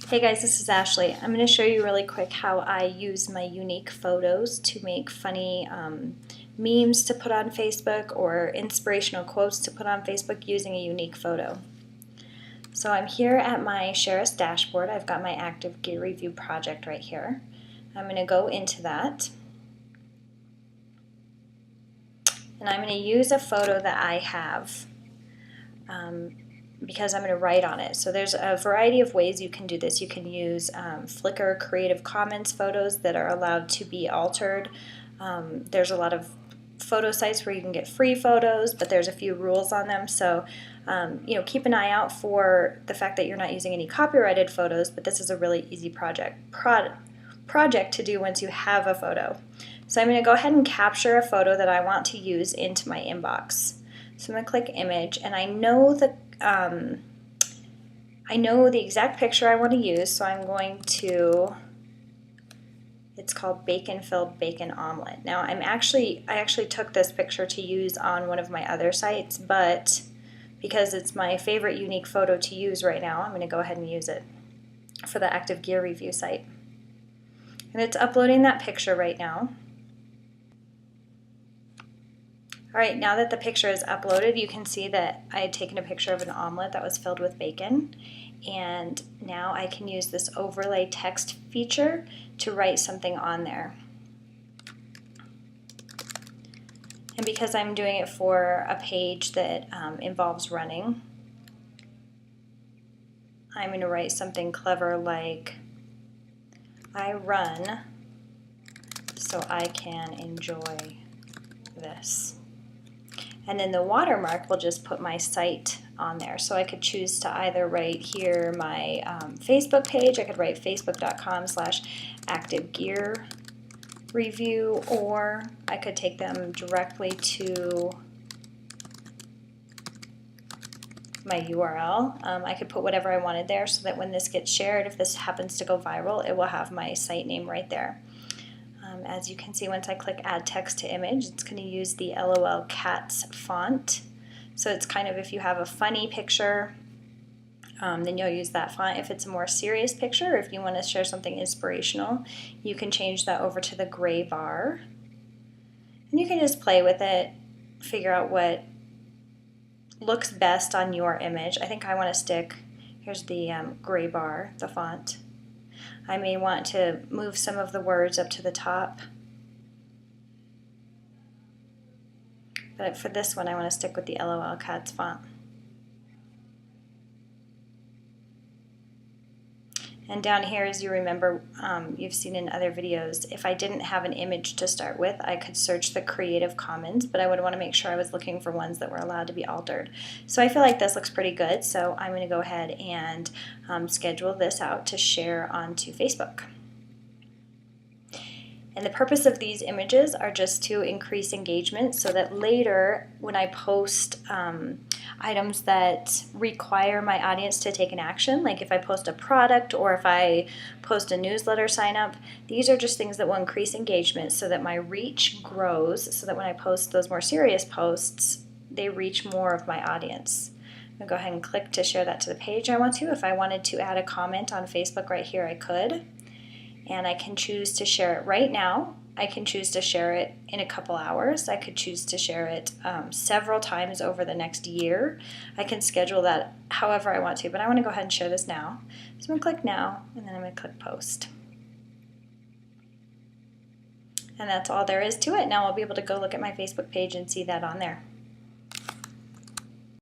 Hey guys, this is Ashley. I'm going to show you really quick how I use my unique photos to make funny memes to put on Facebook or inspirational quotes to put on Facebook using a unique photo. So I'm here at my Shareist dashboard. I've got my active gear review project right here. I'm going to go into that. And I'm going to use a photo that I have because I'm going to write on it. So there's a variety of ways you can do this. You can use Flickr Creative Commons photos that are allowed to be altered. There's a lot of photo sites where you can get free photos, but there's a few rules on them. So keep an eye out for the fact that you're not using any copyrighted photos, but this is a really easy project to do once you have a photo. So I'm going to go ahead and capture a photo that I want to use into my inbox. So I'm going to click image, and I know the exact picture I want to use, so I'm going to, it's called bacon filled bacon omelet. Now I actually took this picture to use on one of my other sites, but because it's my favorite unique photo to use right now, I'm going to go ahead and use it for the active gear review site. And it's uploading that picture right now. Alright, now that the picture is uploaded, you can see that I had taken a picture of an omelet that was filled with bacon, and now I can use this overlay text feature to write something on there. And because I'm doing it for a page that involves running, I'm going to write something clever like, I run so I can enjoy this. And then the watermark will just put my site on there. So I could choose to either write here my Facebook page, I could write facebook.com/activegearreview, or I could take them directly to my URL. I could put whatever I wanted there so that when this gets shared, if this happens to go viral, it will have my site name right there. As you can see, once I click add text to image, it's going to use the LOL Cats font. So it's kind of, if you have a funny picture, then you'll use that font. If it's a more serious picture, or if you want to share something inspirational, you can change that over to the gray bar. And you can just play with it, figure out what looks best on your image. I think I want to stick, here's the gray bar, the font. I may want to move some of the words up to the top, but for this one I want to stick with the LOL Cats font. And down here, as you remember, you've seen in other videos, if I didn't have an image to start with, I could search the Creative Commons, but I would want to make sure I was looking for ones that were allowed to be altered. So I feel like this looks pretty good, so I'm going to go ahead and schedule this out to share onto Facebook. And the purpose of these images are just to increase engagement so that later when I post items that require my audience to take an action, like if I post a product or if I post a newsletter sign up, these are just things that will increase engagement so that my reach grows, so that when I post those more serious posts, they reach more of my audience. I'm going to go ahead and click to share that to the page I want to. If I wanted to add a comment on Facebook right here, I could. And I can choose to share it right now. I can choose to share it in a couple hours. I could choose to share it several times over the next year. I can schedule that however I want to, but I want to go ahead and share this now. So I'm going to click now, and then I'm going to click post. And that's all there is to it. Now I'll be able to go look at my Facebook page and see that on there.